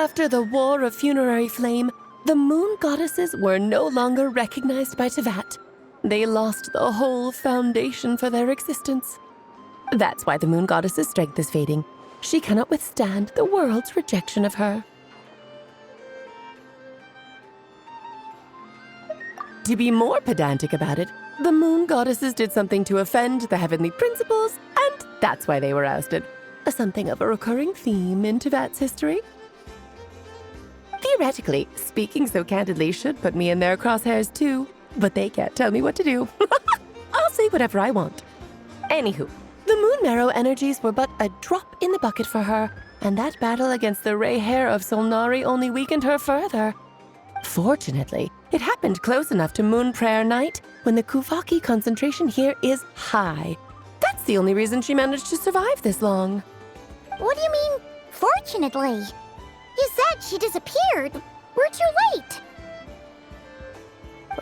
After the War of Funerary Flame, the moon goddesses were no longer recognized by Teyvat. They lost the whole foundation for their existence. That's why the moon goddess's strength is fading. She cannot withstand the world's rejection of her. To be more pedantic about it, the moon goddesses did something to offend the heavenly principles, and that's why they were ousted. Something of a recurring theme in Teyvat's history. Theoretically, speaking so candidly should put me in their crosshairs too, but they can't tell me what to do. I'll say whatever I want. Anywho, the moon marrow energies were but a drop in the bucket for her, and that battle against the Ray Hair of Solnari only weakened her further. Fortunately, it happened close enough to Moon Prayer Night when the Kuvaki concentration here is high. That's the only reason she managed to survive this long. What do you mean, fortunately? You said she disappeared. We're too late.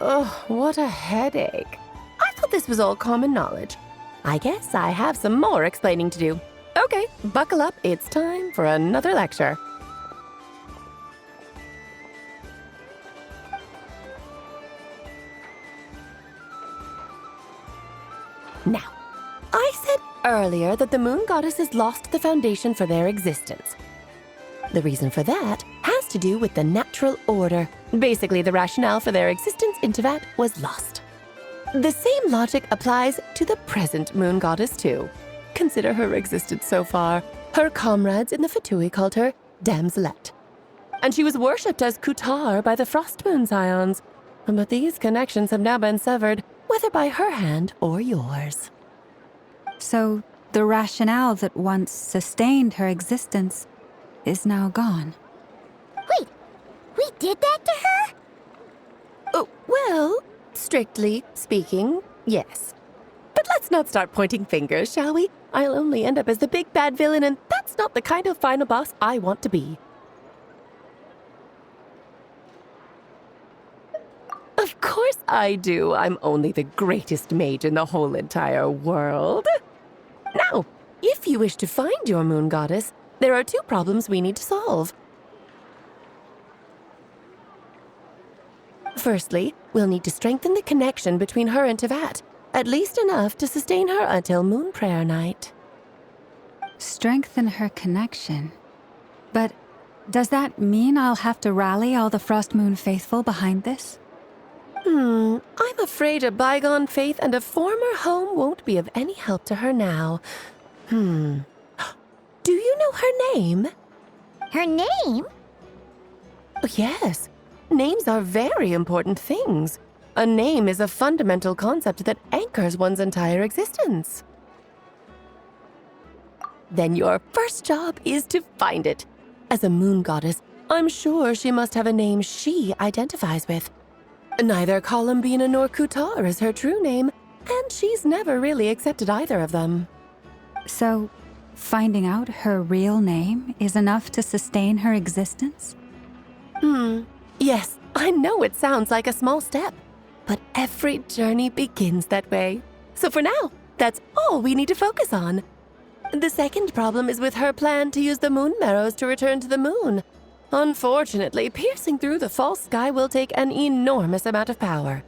Oh, what a headache. I thought this was all common knowledge. I guess I have some more explaining to do. Okay, buckle up. It's time for another lecture. Now, I said earlier that the moon goddesses lost the foundation for their existence. The reason for that has to do with the natural order. Basically, the rationale for their existence in Teyvat was lost. The same logic applies to the present moon goddess too. Consider her existence so far. Her comrades in the Fatui called her Damselette. And she was worshipped as Kutar by the Frost Moon Scions. But these connections have now been severed, whether by her hand or yours. So, the rationale that once sustained her existence is now gone. Wait, we did that to her? Oh, well, strictly speaking, yes. But let's not start pointing fingers, shall we? I'll only end up as the big bad villain, and that's not the kind of final boss I want to be. Of course I do. I'm only the greatest mage in the whole entire world. Now, if you wish to find your moon goddess, there are two problems we need to solve. Firstly, we'll need to strengthen the connection between her and Teyvat, at least enough to sustain her until Moon Prayer Night. Strengthen her connection. But does that mean I'll have to rally all the Frost Moon faithful behind this? I'm afraid a bygone faith and a former home won't be of any help to her now. Do you know her name? Her name? Oh, yes. Names are very important things. A name is a fundamental concept that anchors one's entire existence. Then your first job is to find it. As a moon goddess, I'm sure she must have a name she identifies with. Neither Columbina nor Kutar is her true name, and she's never really accepted either of them. So, finding out her real name is enough to sustain her existence? Yes, I know it sounds like a small step, but every journey begins that way. So for now, that's all we need to focus on. The second problem is with her plan to use the moon marrows to return to the moon. Unfortunately, piercing through the false sky will take an enormous amount of power.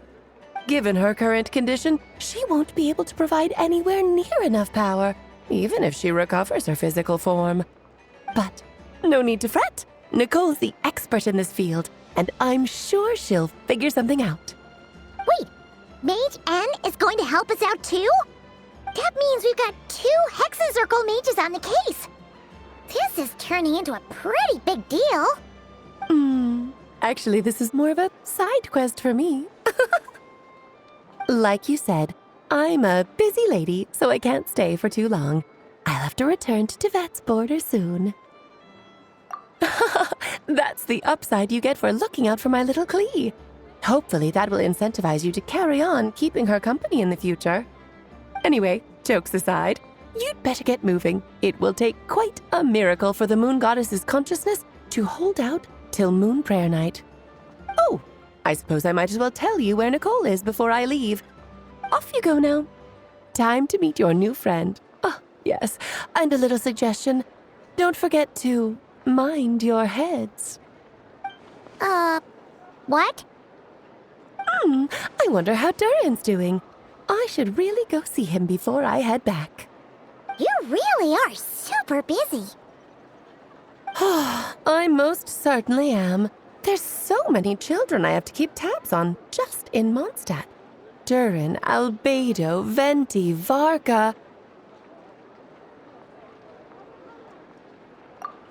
Given her current condition, she won't be able to provide anywhere near enough power, even if she recovers her physical form. But no need to fret. Nicole's the expert in this field, and I'm sure she'll figure something out. Wait, Mage N is going to help us out too? That means we've got 2 Hexen Circle mages on the case. This is turning into a pretty big deal. Actually, this is more of a side quest for me. Like you said, I'm a busy lady, so I can't stay for too long. I'll have to return to Teyvat's border soon. That's the upside you get for looking out for my little Klee. Hopefully that will incentivize you to carry on keeping her company in the future. Anyway, jokes aside, you'd better get moving. It will take quite a miracle for the moon goddess's consciousness to hold out till Moon Prayer Night. Oh, I suppose I might as well tell you where Nicole is before I leave. Off you go now. Time to meet your new friend. Oh, yes, and a little suggestion. Don't forget to mind your heads. What? I wonder how Durin's doing. I should really go see him before I head back. You really are super busy. I most certainly am. There's so many children I have to keep tabs on just in Mondstadt. Durin, Albedo, Venti, Varka.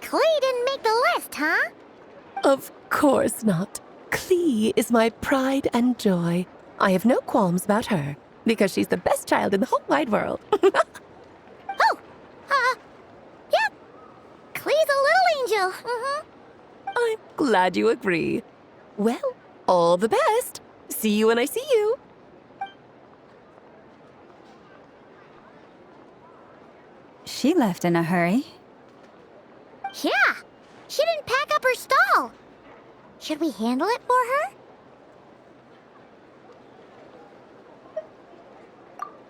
Klee didn't make the list, huh? Of course not. Klee is my pride and joy. I have no qualms about her, because she's the best child in the whole wide world. Yeah. Klee's a little angel. I'm glad you agree. Well, all the best. See you when I see you. She left in a hurry. Yeah. She didn't pack up her stall. Should we handle it for her?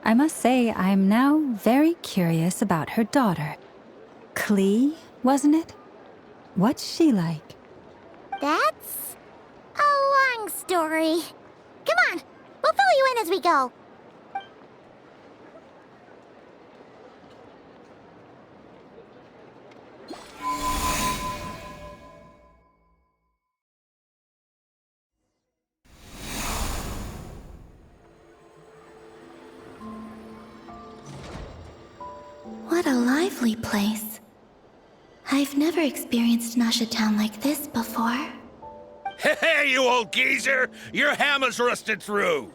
I must say, I'm now very curious about her daughter. Klee, wasn't it? What's she like? That's a long story. Come on, we'll fill you in as we go. What a lively place. I've never experienced Nasha Town like this before. Hey, you old geezer! Your hammer's rusted through!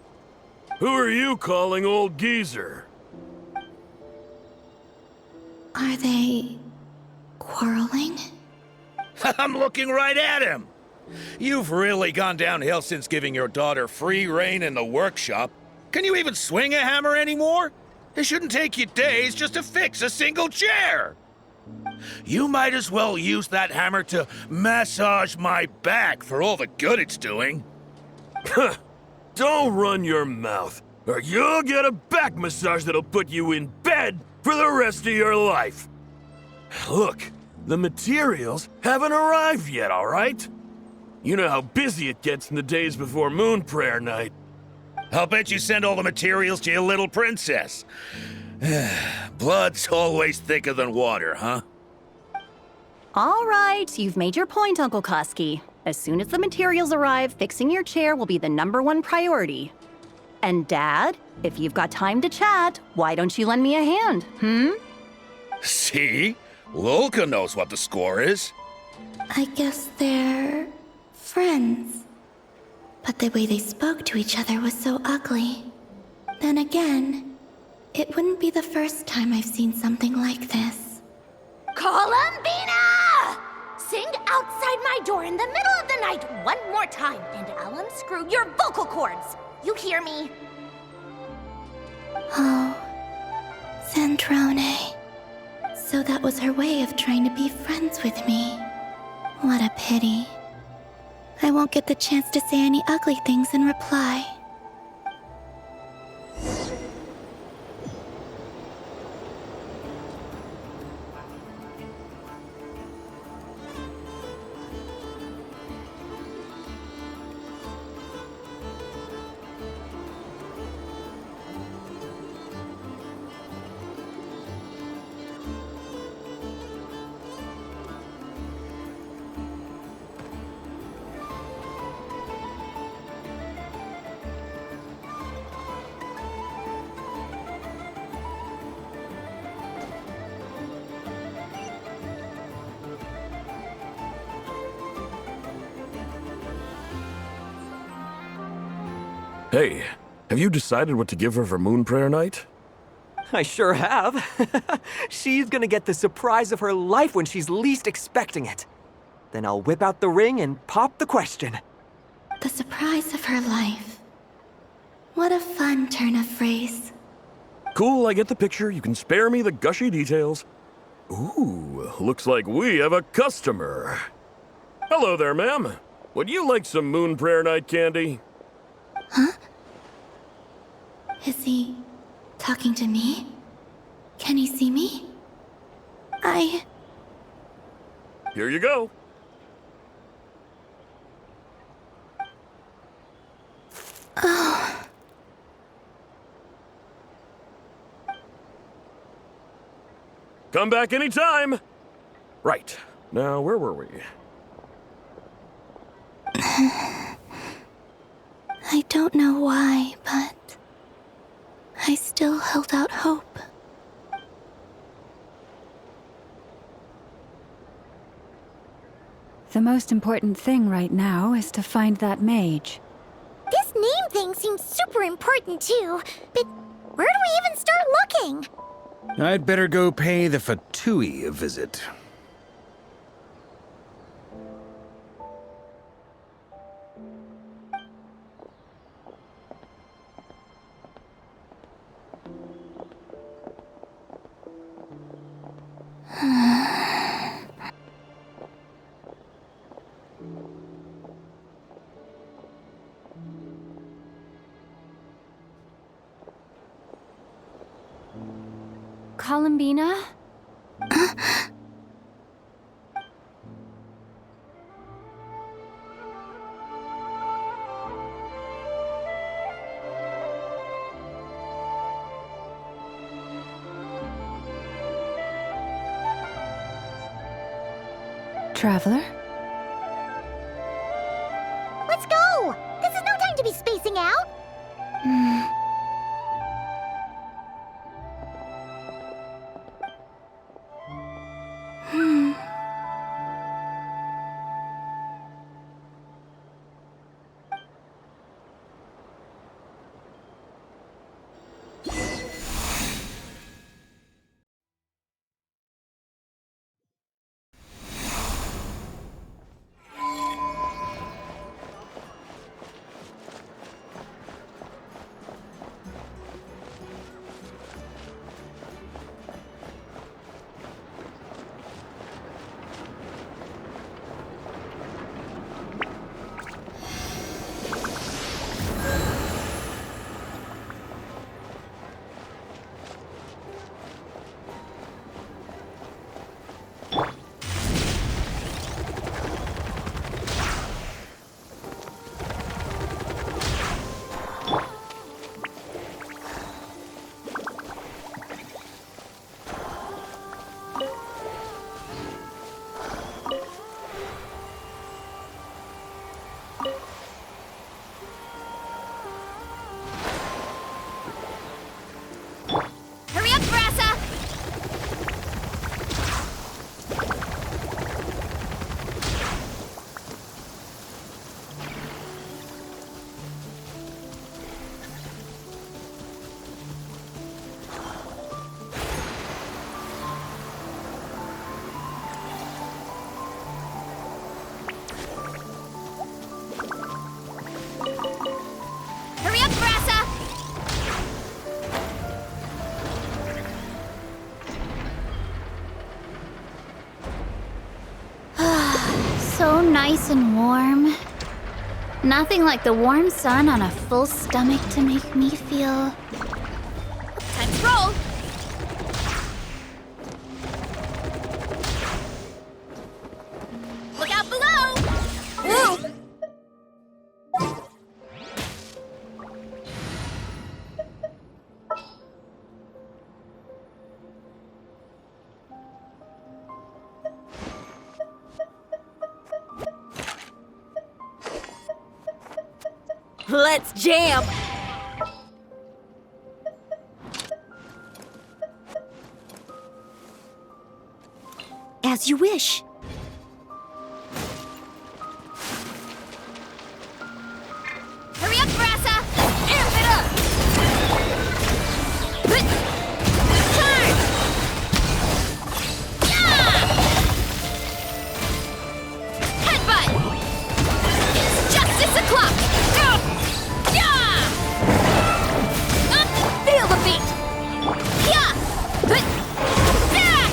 Who are you calling old geezer? Are they quarreling? I'm looking right at him! You've really gone downhill since giving your daughter free rein in the workshop. Can you even swing a hammer anymore? It shouldn't take you days just to fix a single chair! You might as well use that hammer to massage my back for all the good it's doing. Don't run your mouth, or you'll get a back massage that'll put you in bed for the rest of your life. Look, the materials haven't arrived yet, all right? You know how busy it gets in the days before Moon Prayer Night. I'll bet you send all the materials to your little princess. Blood's always thicker than water, huh? All right, you've made your point, Uncle Koski. As soon as the materials arrive, fixing your chair will be the #1 priority. And Dad, if you've got time to chat, why don't you lend me a hand, See? Lolka knows what the score is. I guess they're friends. But the way they spoke to each other was so ugly. Then again, it wouldn't be the first time I've seen something like this. Columbina! Sing outside my door in the middle of the night one more time, and I'll unscrew your vocal cords. You hear me? Oh, Zandrone. So that was her way of trying to be friends with me. What a pity. I won't get the chance to say any ugly things in reply. Hey, have you decided what to give her for Moon Prayer Night? I sure have. She's gonna get the surprise of her life when she's least expecting it. Then I'll whip out the ring and pop the question. The surprise of her life. What a fun turn of phrase. Cool, I get the picture. You can spare me the gushy details. Ooh, looks like we have a customer. Hello there, ma'am. Would you like some Moon Prayer Night candy? Huh? Is he talking to me? Can he see me? Here you go. Come back anytime. Right. Now, where were we? I don't know why, but I still held out hope. The most important thing right now is to find that mage. This name thing seems super important too, but where do we even start looking? I'd better go pay the Fatui a visit. Columbina? Traveler? Let's go! This is no time to be spacing out! Hurry up, Brassa! Hurry up, Brassa! So nice and warm. Nothing like the warm sun on a full stomach to make me feel... Time to roll! Look out below! Whoa! Let's jam! As you wish. Hurry up, Brassa! Amp it up! Charge! Yeah! Headbutt! It's justice o'clock! Yeah! Feel the beat! Yeah! Yeah!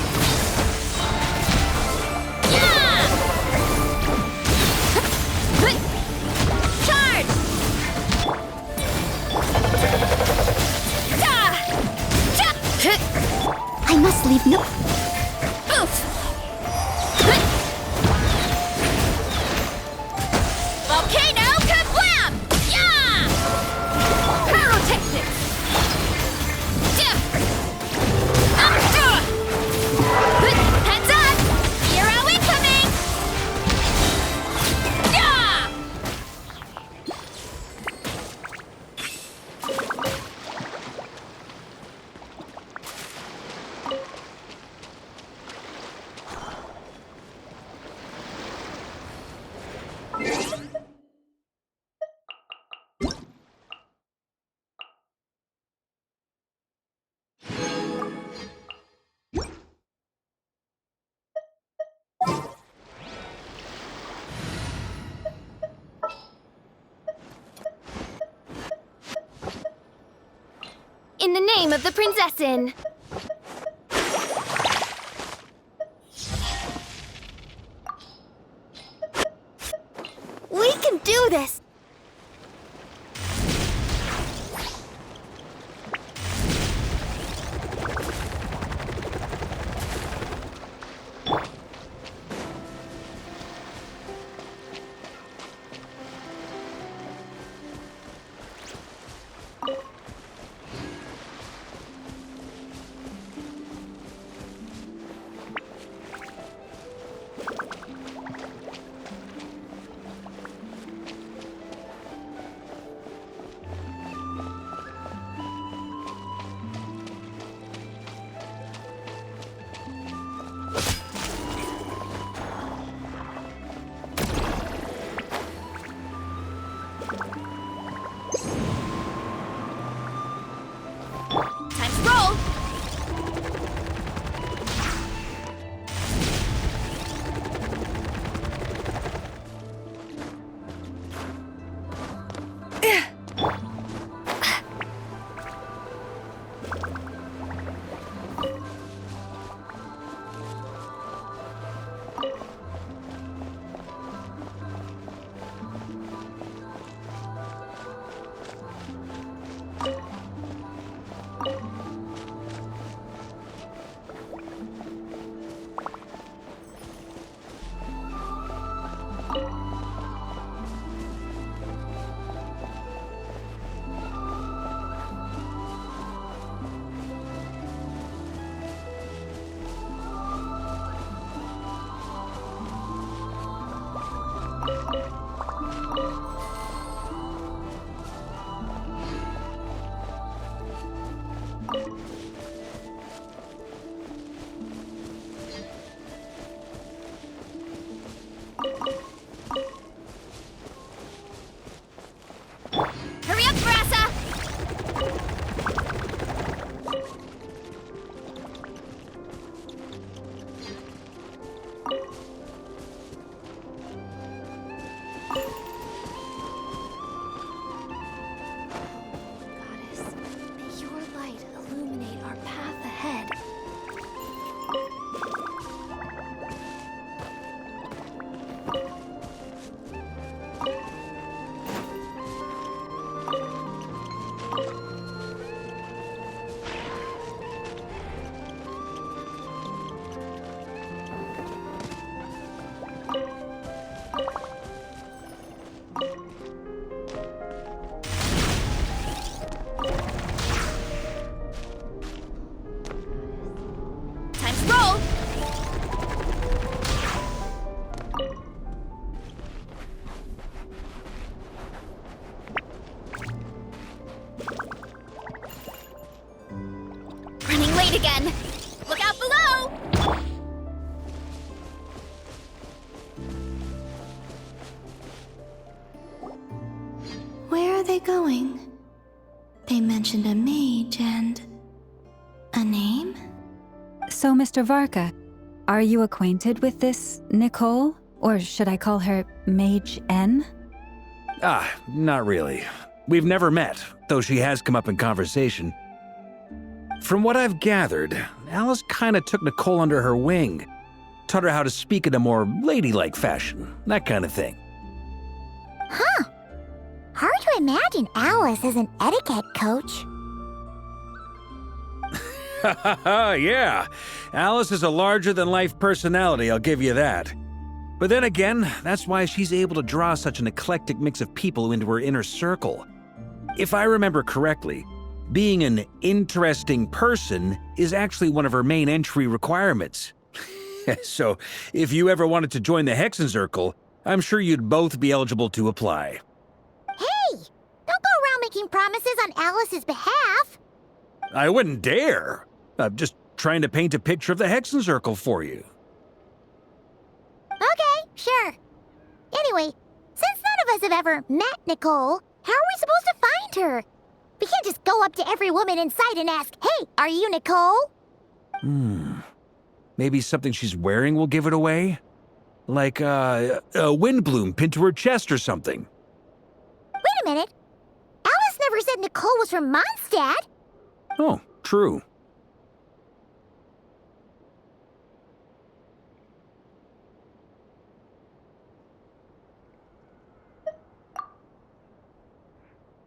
Yeah! Charge! I must leave no... Oof! in the name of the Prinzessin. We can do this! Time to roll! Hurry up, Brassa! Goddess, may your light illuminate our path ahead. Time to roll! Running late again! Look out below! Where are they going? They mentioned a mage and... a name? So, Mr. Varka, are you acquainted with this Nicole? Or should I call her Mage N? Ah, not really. We've never met, though she has come up in conversation. From what I've gathered, Alice kinda took Nicole under her wing. Taught her how to speak in a more ladylike fashion, that kind of thing. Huh. Hard to imagine Alice as an etiquette coach. Yeah, Alice is a larger-than-life personality, I'll give you that. But then again, that's why she's able to draw such an eclectic mix of people into her inner circle. If I remember correctly, being an interesting person is actually one of her main entry requirements. So, if you ever wanted to join the Hexenzirkel, I'm sure you'd both be eligible to apply. Hey! Don't go around making promises on Alice's behalf. I wouldn't dare. I'm just trying to paint a picture of the Hexenzirkel for you. Okay, sure. Anyway, since none of us have ever met Nicole, how are we supposed to find her? We can't just go up to every woman in sight and ask, "Hey, are you Nicole?" Maybe something she's wearing will give it away? Like a windbloom pinned to her chest or something. Wait a minute. Alice never said Nicole was from Mondstadt. Oh, true.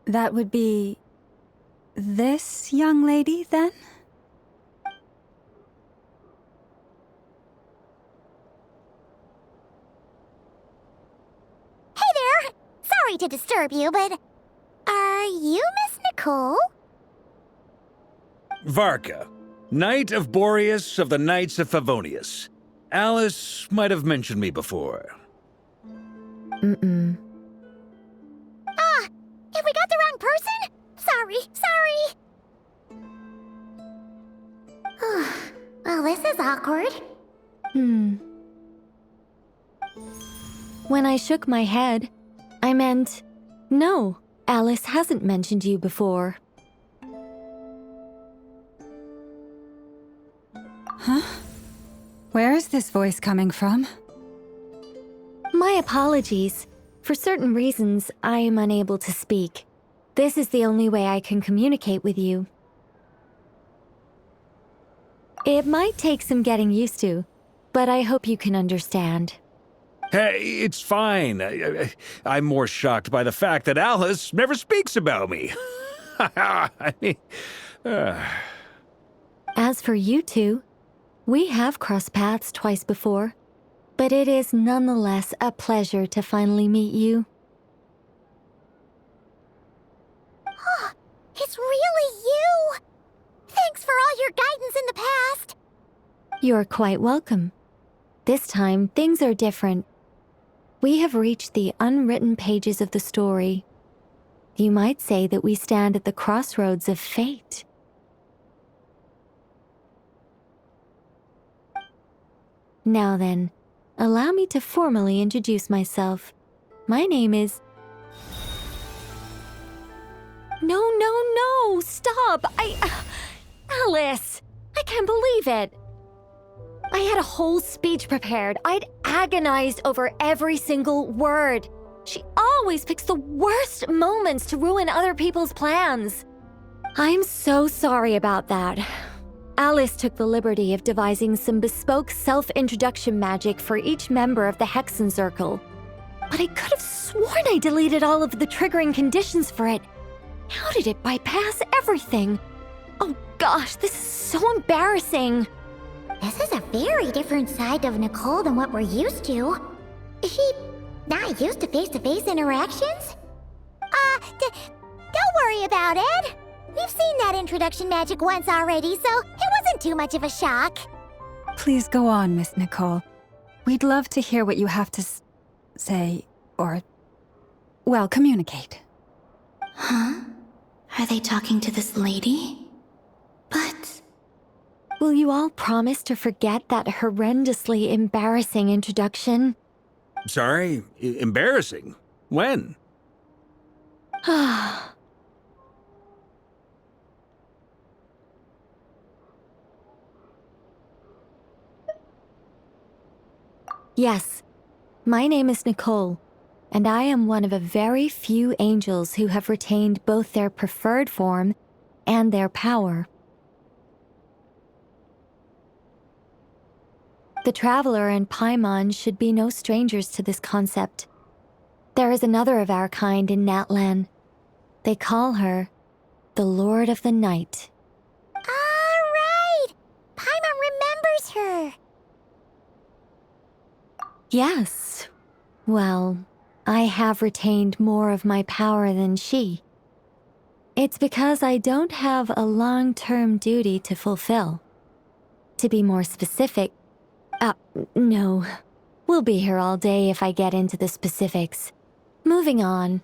That would be this young lady, then? Hey there! Sorry to disturb you, but are you Miss Nicole? Varka, Knight of Boreas of the Knights of Favonius. Alice might have mentioned me before. Mm-mm. Have we got the wrong person? Sorry. Well, this is awkward. When I shook my head, I meant, no, Alice hasn't mentioned you before. Huh? Where is this voice coming from? My apologies. For certain reasons, I am unable to speak. This is the only way I can communicate with you. It might take some getting used to, but I hope you can understand. Hey, it's fine. I'm more shocked by the fact that Alice never speaks about me. I mean, As for you two, we have crossed paths twice before, but it is nonetheless a pleasure to finally meet you. It's really you! Thanks for all your guidance in the past! You're quite welcome. This time, things are different. We have reached the unwritten pages of the story. You might say that we stand at the crossroads of fate. Now then, allow me to formally introduce myself. My name is... No, stop! Alice! I can't believe it! I had a whole speech prepared. I'd agonized over every single word. She always picks the worst moments to ruin other people's plans. I'm so sorry about that. Alice took the liberty of devising some bespoke self-introduction magic for each member of the Hexen Circle. But I could have sworn I deleted all of the triggering conditions for it. How did it bypass everything? Oh gosh, this is so embarrassing. This is a very different side of Nicole than what we're used to. Is she not used to face-to-face interactions? Don't worry about it. We've seen that introduction magic once already, so it wasn't too much of a shock. Please go on, Miss Nicole. We'd love to hear what you have to say, or, well, communicate. Huh? Are they talking to this lady? But... Will you all promise to forget that horrendously embarrassing introduction? sorry, embarrassing. When? Yes, my name is Nicole, and I am one of a very few angels who have retained both their preferred form and their power. The Traveler and Paimon should be no strangers to this concept. There is another of our kind in Natlan. They call her the Lord of the Night. All right! Paimon remembers her. Yes. Well, I have retained more of my power than she. It's because I don't have a long-term duty to fulfill. To be more specific, no. We'll be here all day if I get into the specifics. Moving on.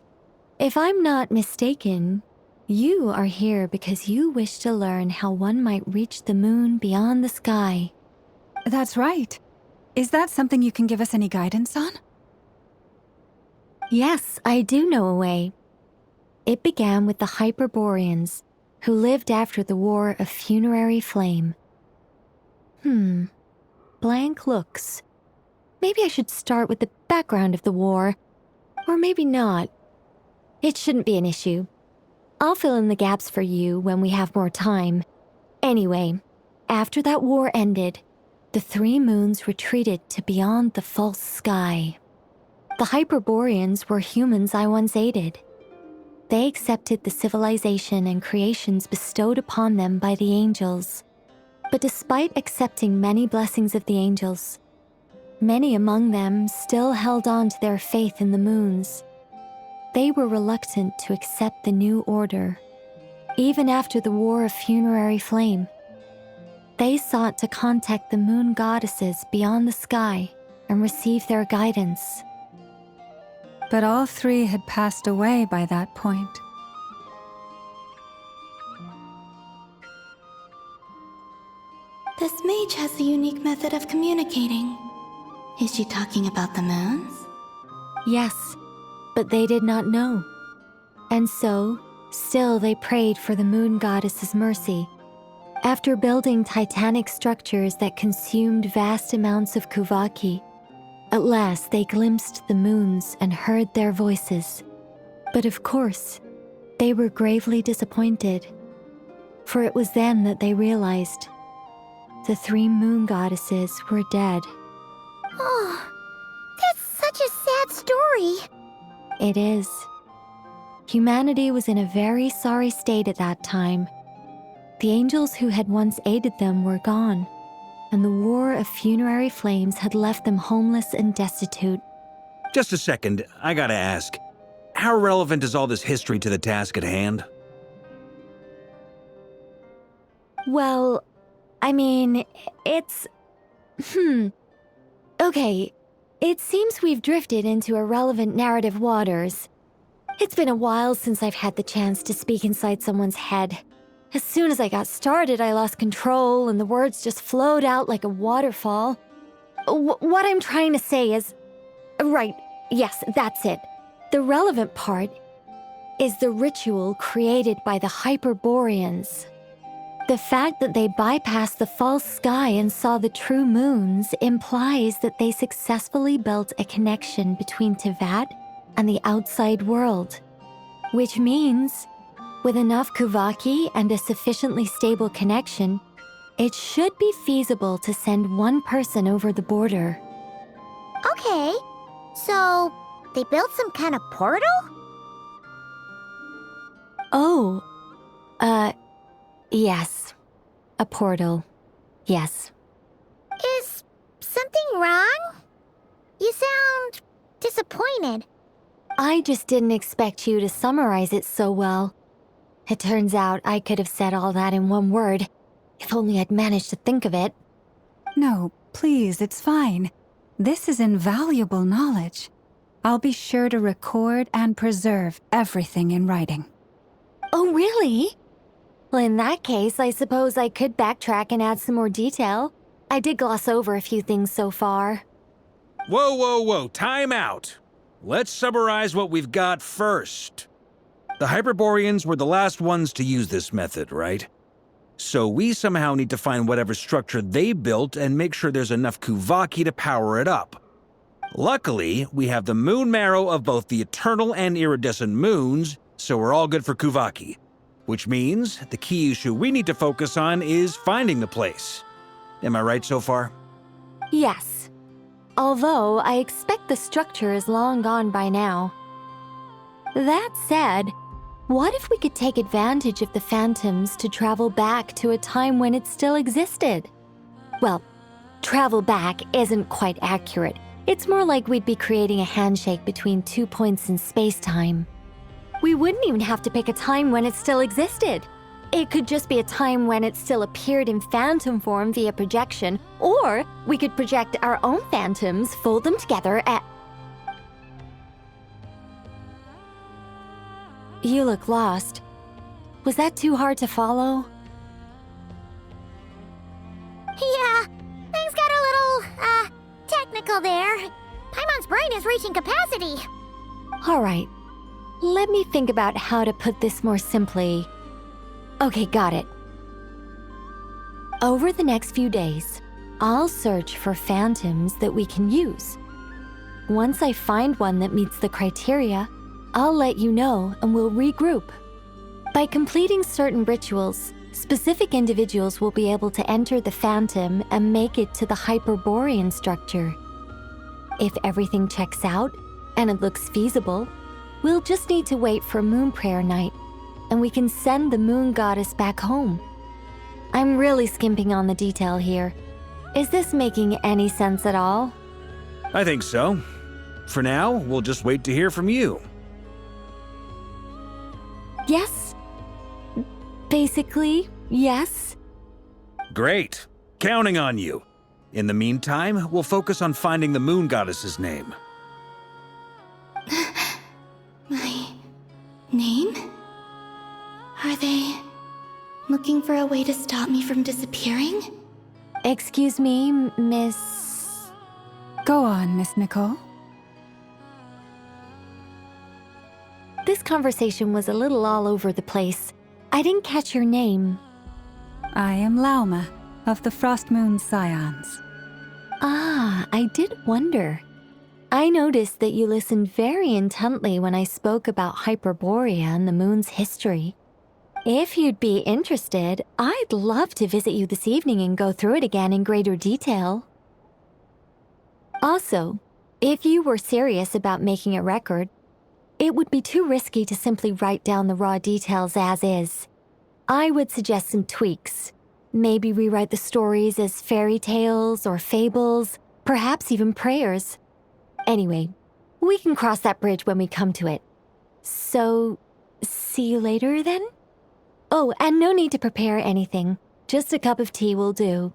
If I'm not mistaken, you are here because you wish to learn how one might reach the moon beyond the sky. That's right. Is that something you can give us any guidance on? Yes, I do know a way. It began with the Hyperboreans, who lived after the War of Funerary Flame. Blank looks. Maybe I should start with the background of the war. Or maybe not. It shouldn't be an issue. I'll fill in the gaps for you when we have more time. Anyway, after that war ended, the 3 moons retreated to beyond the false sky. The Hyperboreans were humans I once aided. They accepted the civilization and creations bestowed upon them by the angels. But despite accepting many blessings of the angels, many among them still held on to their faith in the moons. They were reluctant to accept the new order. Even after the War of Funerary Flame, they sought to contact the moon goddesses beyond the sky and receive their guidance. But all 3 had passed away by that point. This mage has a unique method of communicating. Is she talking about the moons? Yes, but they did not know. And so, still they prayed for the moon goddess's mercy. After building titanic structures that consumed vast amounts of Kuvaki, at last they glimpsed the moons and heard their voices. But of course, they were gravely disappointed, for it was then that they realized the 3 moon goddesses were dead. Oh, that's such a sad story. It is. Humanity was in a very sorry state at that time. The angels who had once aided them were gone, and the War of Funerary Flames had left them homeless and destitute. Just a second, I gotta ask. How relevant is all this history to the task at hand? Well, I mean, it's... Okay, it seems we've drifted into irrelevant narrative waters. It's been a while since I've had the chance to speak inside someone's head. As soon as I got started, I lost control and the words just flowed out like a waterfall. What I'm trying to say is... Right, yes, that's it. The relevant part is the ritual created by the Hyperboreans. The fact that they bypassed the false sky and saw the true moons implies that they successfully built a connection between Tevat and the outside world. Which means, with enough Kuvaki and a sufficiently stable connection, it should be feasible to send one person over the border. Okay, so they built some kind of portal? Oh, yes. A portal. Yes. Is something wrong? You sound disappointed. I just didn't expect you to summarize it so well. It turns out I could have said all that in one word, if only I'd managed to think of it. No, please, it's fine. This is invaluable knowledge. I'll be sure to record and preserve everything in writing. Oh, really? Well, in that case, I suppose I could backtrack and add some more detail. I did gloss over a few things so far. Whoa, time out. Let's summarize what we've got first. The Hyperboreans were the last ones to use this method, right? So we somehow need to find whatever structure they built and make sure there's enough Kuvaki to power it up. Luckily, we have the moon marrow of both the eternal and iridescent moons, so we're all good for Kuvaki. Which means the key issue we need to focus on is finding the place. Am I right so far? Yes. Although I expect the structure is long gone by now. That said, what if we could take advantage of the phantoms to travel back to a time when it still existed? Well, travel back isn't quite accurate. It's more like we'd be creating a handshake between 2 points in space-time. We wouldn't even have to pick a time when it still existed. It could just be a time when it still appeared in phantom form via projection, or we could project our own phantoms, fold them together at... You look lost. Was that too hard to follow? Yeah, things got a little, technical there. Paimon's brain is reaching capacity. All right. Let me think about how to put this more simply. Okay, got it. Over the next few days, I'll search for phantoms that we can use. Once I find one that meets the criteria, I'll let you know and we'll regroup. By completing certain rituals, specific individuals will be able to enter the Phantom and make it to the Hyperborean structure. If everything checks out, and it looks feasible, we'll just need to wait for Moon Prayer Night, and we can send the Moon Goddess back home. I'm really skimping on the detail here. Is this making any sense at all? I think so. For now, we'll just wait to hear from you. Yes. Basically, yes. Great. Counting on you. In the meantime, we'll focus on finding the Moon Goddess's name. My name? Are they looking for a way to stop me from disappearing? Excuse me, Miss... Go on, Miss Nicole. This conversation was a little all over the place. I didn't catch your name. I am Lauma, of the Frost Moon Scions. Ah, I did wonder. I noticed that you listened very intently when I spoke about Hyperborea and the moon's history. If you'd be interested, I'd love to visit you this evening and go through it again in greater detail. Also, if you were serious about making a record, it would be too risky to simply write down the raw details as is. I would suggest some tweaks. Maybe rewrite the stories as fairy tales or fables, perhaps even prayers. Anyway, we can cross that bridge when we come to it. So, see you later then? Oh, and no need to prepare anything. Just a cup of tea will do.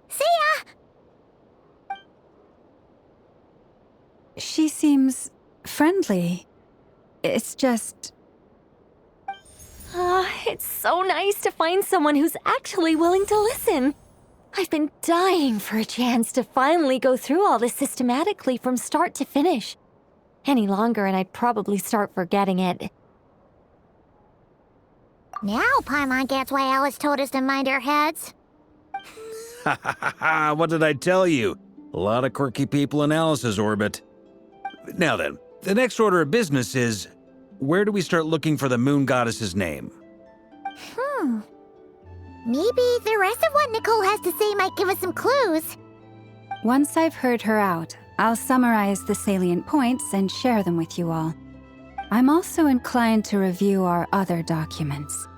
See ya! She seems friendly. It's just... It's so nice to find someone who's actually willing to listen. I've been dying for a chance to finally go through all this systematically from start to finish. Any longer and I'd probably start forgetting it. Now Paimon gets why Alice told us to mind our heads. Ha ha ha ha! What did I tell you? A lot of quirky people in Alice's orbit. Now then, the next order of business is, where do we start looking for the Moon Goddess's name? Maybe the rest of what Nicole has to say might give us some clues. Once I've heard her out, I'll summarize the salient points and share them with you all. I'm also inclined to review our other documents.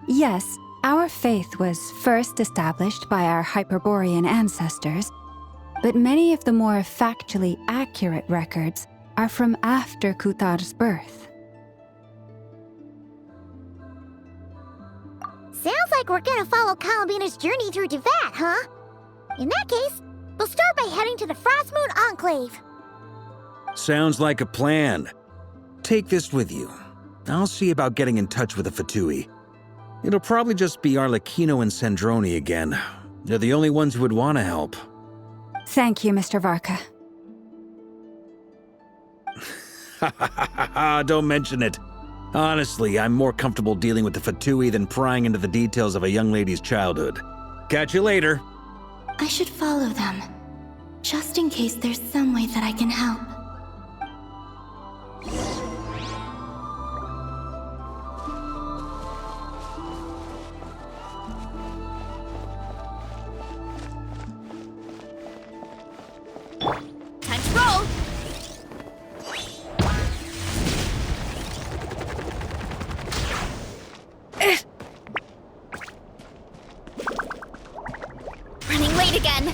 Yes, our faith was first established by our Hyperborean ancestors, but many of the more factually accurate records are from after Kutar's birth. Sounds like we're gonna follow Columbina's journey through Devat, huh? In that case, we'll start by heading to the Frost Moon Enclave. Sounds like a plan. Take this with you. I'll see about getting in touch with the Fatui. It'll probably just be Arlecchino and Sandroni again. They're the only ones who would want to help. Thank you, Mr. Varka. Ha ha ha ha ha! Don't mention it. Honestly, I'm more comfortable dealing with the Fatui than prying into the details of a young lady's childhood. Catch you later. I should follow them, just in case there's some way that I can help. Time to roll! Running late again.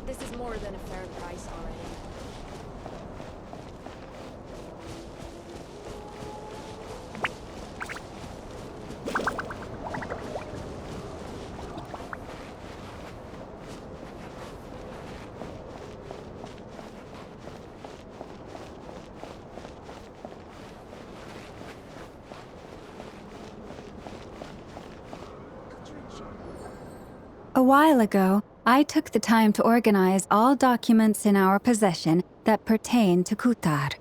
This is more than a fair price already. while ago, I took the time to organize all documents in our possession that pertain to Kutar.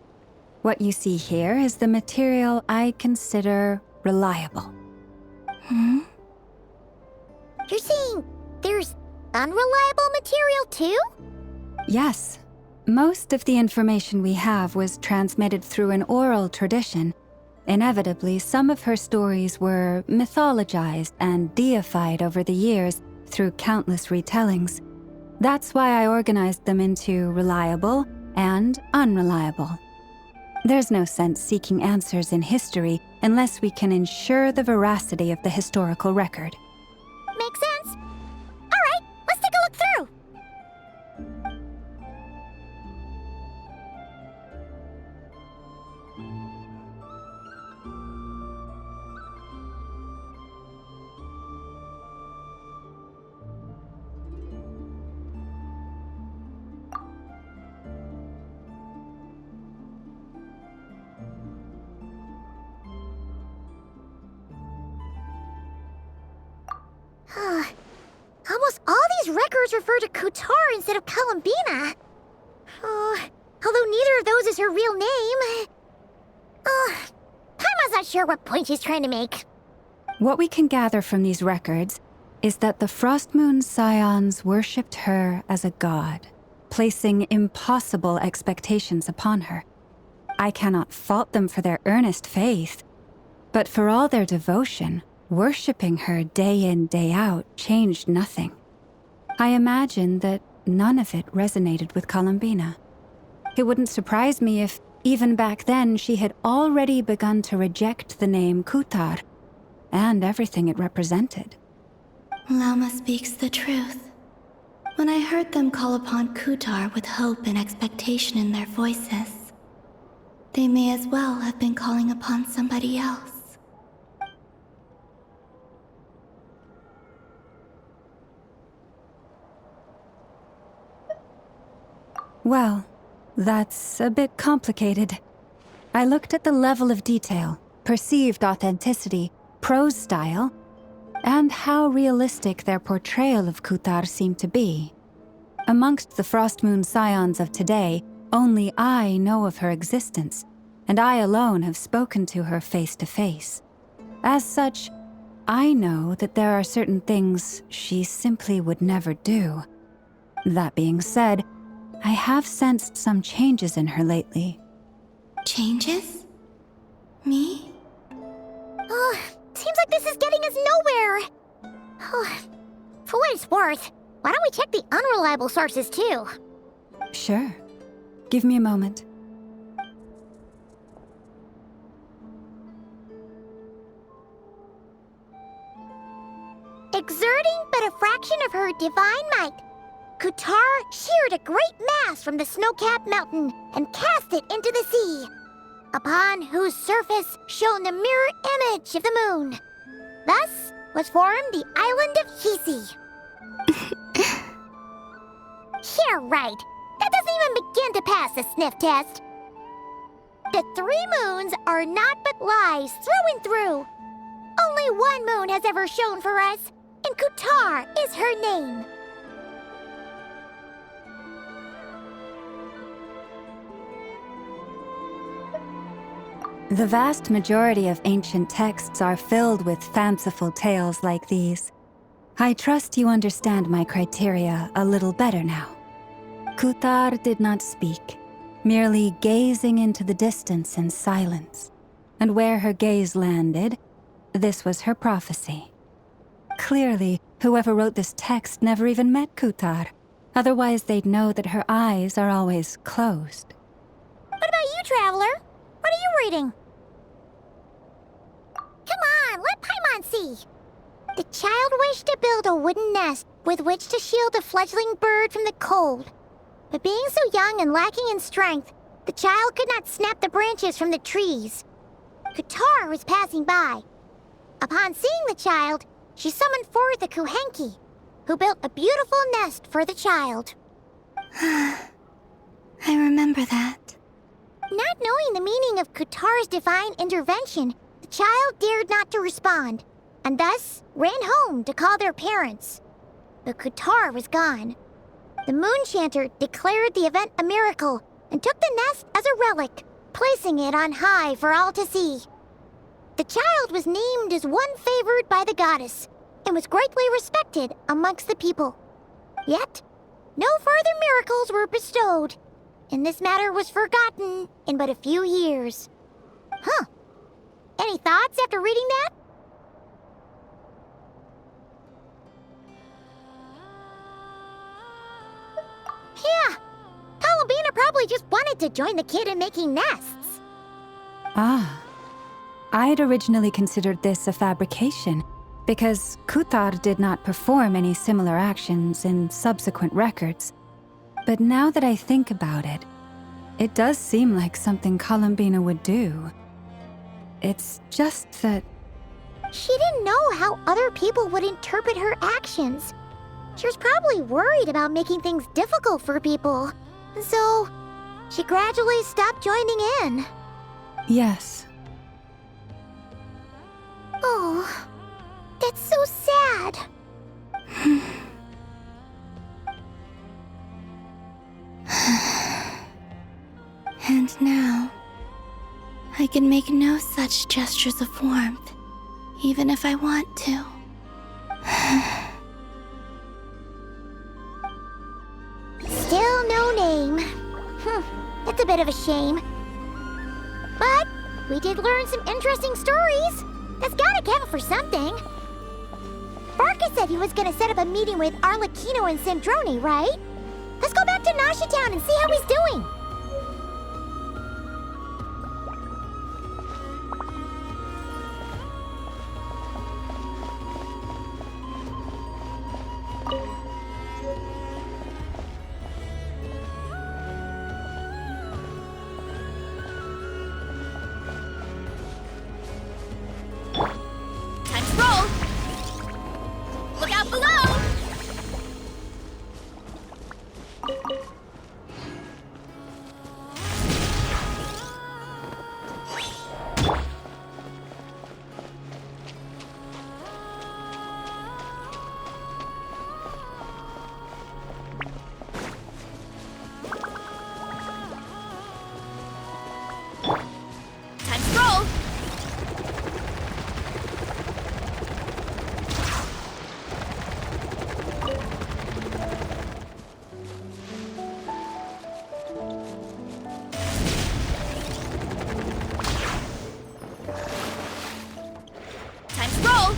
What you see here is the material I consider reliable. You're saying there's unreliable material too? Yes. Most of the information we have was transmitted through an oral tradition. Inevitably, some of her stories were mythologized and deified over the years through countless retellings. That's why I organized them into reliable and unreliable. There's no sense seeking answers in history unless we can ensure the veracity of the historical record. Makes sense. All right, let's take a look through. Almost all these records refer to Kutar instead of Columbina. Although neither of those is her real name. Paimon's not sure what point she's trying to make. What we can gather from these records is that the Frostmoon Scions worshipped her as a god, placing impossible expectations upon her. I cannot fault them for their earnest faith, but for all their devotion, worshipping her day in, day out changed nothing. I imagine that none of it resonated with Columbina. It wouldn't surprise me if, even back then, she had already begun to reject the name Kutar and everything it represented. Lama speaks the truth. When I heard them call upon Kutar with hope and expectation in their voices, they may as well have been calling upon somebody else. Well, that's a bit complicated. I looked at the level of detail, perceived authenticity, prose style, and how realistic their portrayal of Kutar seemed to be. Amongst the Frostmoon Scions of today, only I know of her existence, and I alone have spoken to her face to face. As such, I know that there are certain things she simply would never do. That being said, I have sensed some changes in her lately. Changes? Me? Seems like this is getting us nowhere. For what it's worth, why don't we check the unreliable sources too? Sure. Give me a moment. Exerting but a fraction of her divine might, Kutar sheared a great mass from the snow-capped mountain and cast it into the sea, upon whose surface shone the mirror image of the moon. Thus was formed the island of Hisi. Yeah, right. That doesn't even begin to pass the sniff test. The 3 moons are naught but lies through and through. Only one moon has ever shone for us, and Kutar is her name. The vast majority of ancient texts are filled with fanciful tales like these. I trust you understand my criteria a little better now. Kutar did not speak, merely gazing into the distance in silence. And where her gaze landed, this was her prophecy. Clearly, whoever wrote this text never even met Kutar. Otherwise, they'd know that her eyes are always closed. What about you, Traveler? What are you reading? Come on, let Paimon see. The child wished to build a wooden nest with which to shield the fledgling bird from the cold. But being so young and lacking in strength, the child could not snap the branches from the trees. Kutar was passing by. Upon seeing the child, she summoned forth a Kuhenki, who built a beautiful nest for the child. I remember that. Not knowing the meaning of Kutar's divine intervention, the child dared not to respond, and thus ran home to call their parents. but Kutar was gone. The Moon Chanter declared the event a miracle and took the nest as a relic, placing it on high for all to see. The child was named as one favored by the goddess and was greatly respected amongst the people. Yet, no further miracles were bestowed, and this matter was forgotten in but a few years. Huh. Any thoughts after reading that? Yeah. Columbina probably just wanted to join the kid in making nests. Ah. I'd originally considered this a fabrication, because Kutar did not perform any similar actions in subsequent records. But now that I think about it, it does seem like something Columbina would do. It's just that... She didn't know how other people would interpret her actions. She was probably worried about making things difficult for people. So, she gradually stopped joining in. Yes. Oh, that's so sad. And now, I can make no such gestures of warmth, even if I want to. Still no name. That's a bit of a shame. But we did learn some interesting stories. That's gotta count for something. Barca said he was gonna set up a meeting with Arlecchino and Sandrone, right? Let's go back to Nasha Town and see how he's doing. Time to roll! Look out below! Time to roll! Time to roll!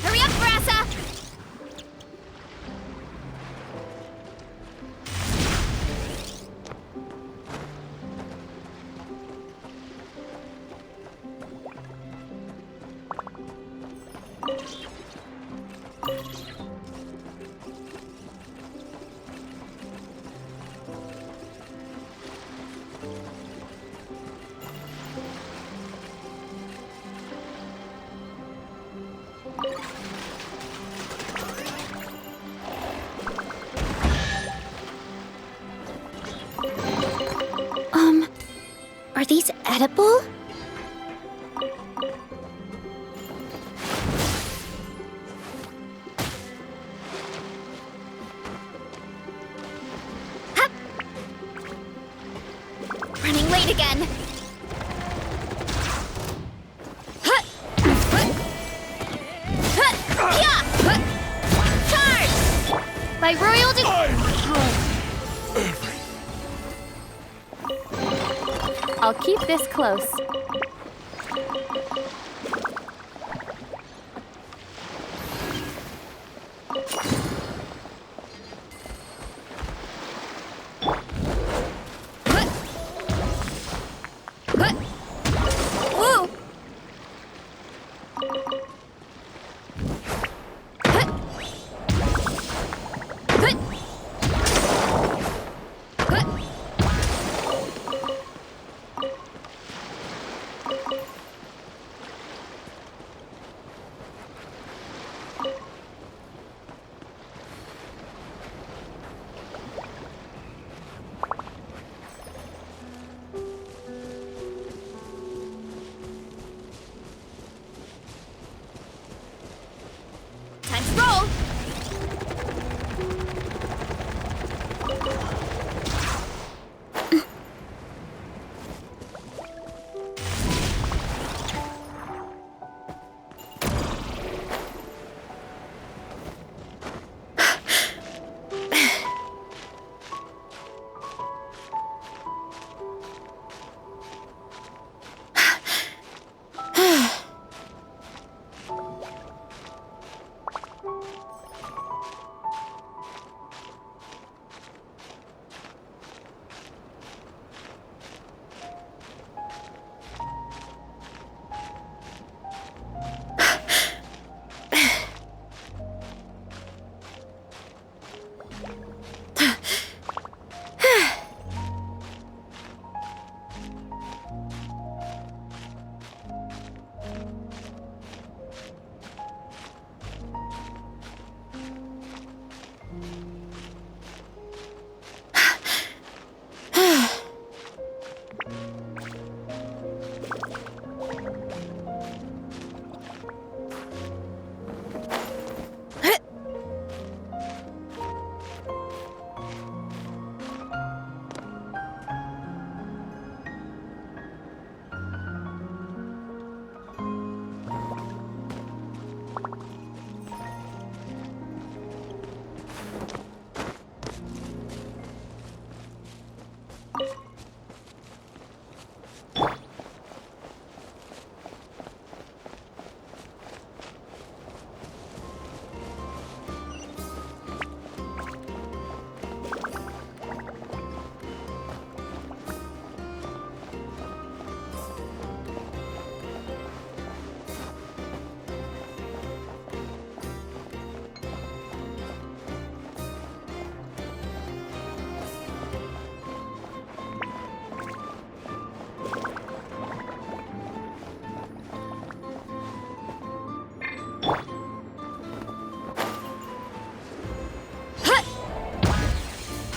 Hurry up, Brassa! Are these edible? late again. Charge! By royal I'll keep this close. Woo! Time to roll!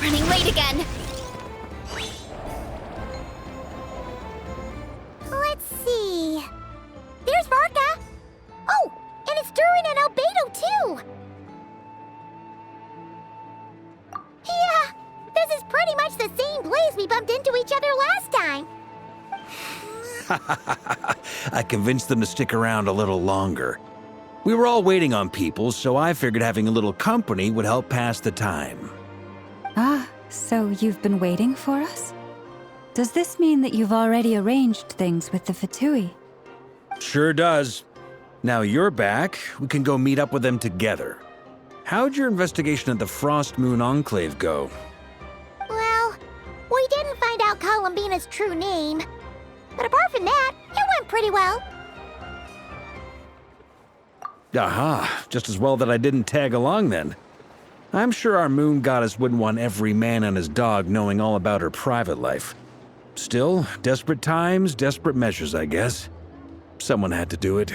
Running late again. Let's see. There's Varka. Oh, and it's Durin and Albedo too. Yeah, this is pretty much the same place we bumped into each other last time. I convinced them to stick around a little longer. We were all waiting on people, so I figured having a little company would help pass the time. Ah, so you've been waiting for us? Does this mean that you've already arranged things with the Fatui? Sure does. Now you're back, we can go meet up with them together. How'd your investigation at the Frost Moon Enclave go? Well, we didn't find out Columbina's true name. But apart from that, it went pretty well. Aha, just as well that I didn't tag along then. I'm sure our moon goddess wouldn't want every man and his dog knowing all about her private life. Still, desperate times, desperate measures, I guess. Someone had to do it.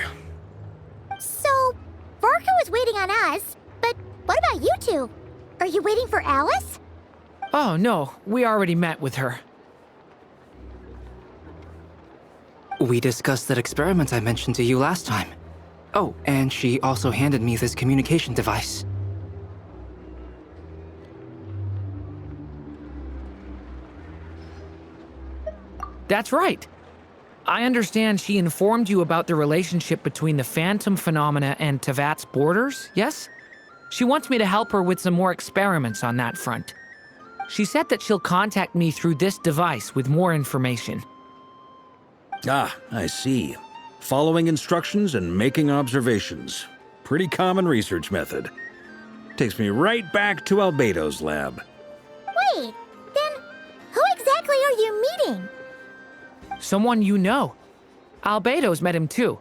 So, Varka was waiting on us, but what about you two? Are you waiting for Alice? Oh, no, we already met with her. We discussed that experiment I mentioned to you last time. Oh, and she also handed me this communication device. That's right. I understand she informed you about the relationship between the phantom phenomena and Tevat's borders, yes? She wants me to help her with some more experiments on that front. She said that she'll contact me through this device with more information. Ah, I see. Following instructions and making observations. Pretty common research method. Takes me right back to Albedo's lab. Wait, then who exactly are you meeting? Someone you know. Albedo's met him too.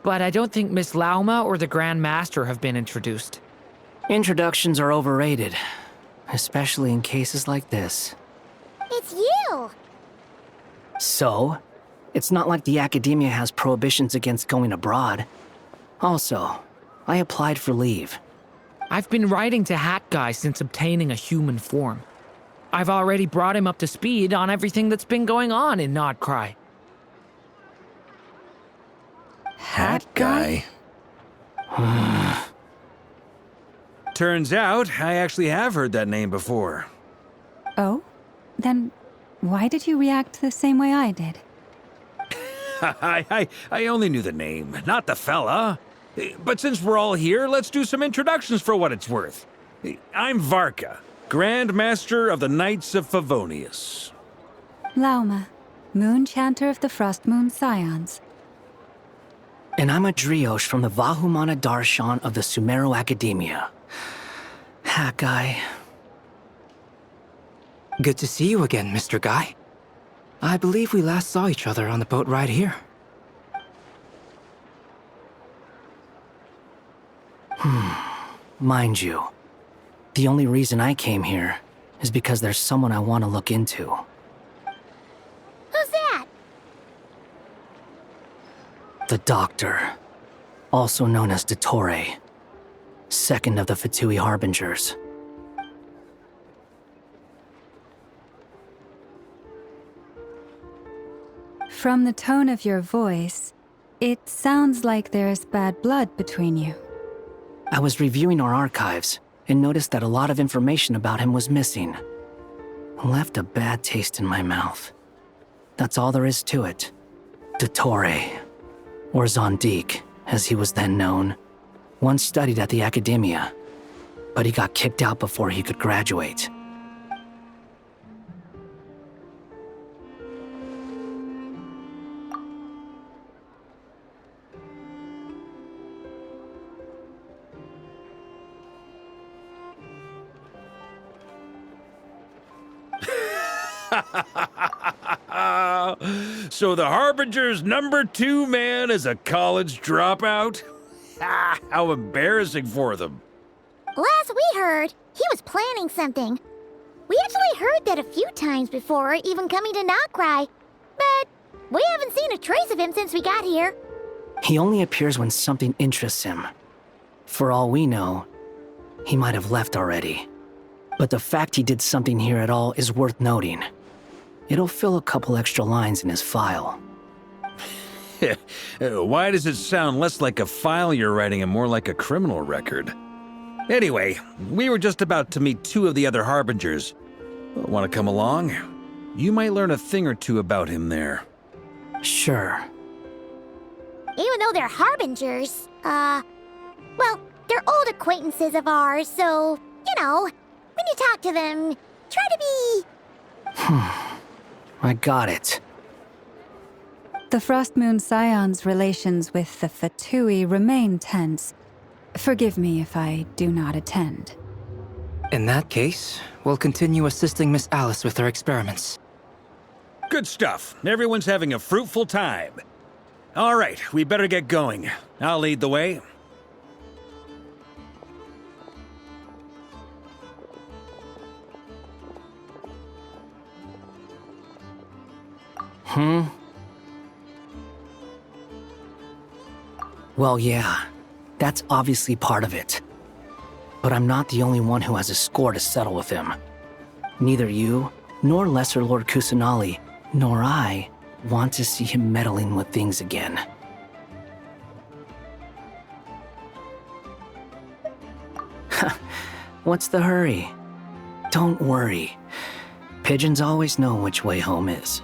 But I don't think Miss Lauma or the Grand Master have been introduced. Introductions are overrated, especially in cases like this. It's you! So, it's not like the academia has prohibitions against going abroad. Also, I applied for leave. I've been writing to Hat Guy since obtaining a human form. I've already brought him up to speed on everything that's been going on in Nodcry. Hat Guy? Turns out, I actually have heard that name before. Oh? Then why did you react the same way I did? I only knew the name, not the fella. But since we're all here, let's do some introductions for what it's worth. I'm Varka, Grand Master of the Knights of Favonius. Lauma, Moon Chanter of the Frost Moon Scions. And I'm a Driosh from the Vahumana Darshan of the Sumero Academia. Hat Guy. Good to see you again, Mr. Guy. I believe we last saw each other on the boat ride here. Mind you, the only reason I came here is because there's someone I want to look into. Who's that? The Doctor, also known as Dottore, second of the Fatui Harbingers. From the tone of your voice, it sounds like there's bad blood between you. I was reviewing our archives and noticed that a lot of information about him was missing. Left a bad taste in my mouth. That's all there is to it. Dottore, or Zondik, as he was then known, once studied at the Academia, but he got kicked out before he could graduate. So the Harbinger's #2 man is a college dropout? How embarrassing for them. Last we heard, he was planning something. We actually heard that a few times before, even coming to Nodcry, but we haven't seen a trace of him since we got here. He only appears when something interests him. For all we know, he might have left already. But the fact he did something here at all is worth noting. It'll fill a couple extra lines in his file. Why does it sound less like a file you're writing and more like a criminal record? Anyway, we were just about to meet 2 of the other Harbingers. Want to come along? You might learn a thing or two about him there. Sure. Even though they're Harbingers, well, they're old acquaintances of ours, so, you know, when you talk to them, try to be... I got it. The Frost Moon Scions' relations with the Fatui remain tense. Forgive me if I do not attend. In that case, we'll continue assisting Miss Alice with her experiments. Good stuff. Everyone's having a fruitful time. All right, we better get going. I'll lead the way. Well, yeah, that's obviously part of it. But I'm not the only one who has a score to settle with him. Neither you, nor Lesser Lord Kusanali, nor I want to see him meddling with things again. What's the hurry? Don't worry. Pigeons always know which way home is.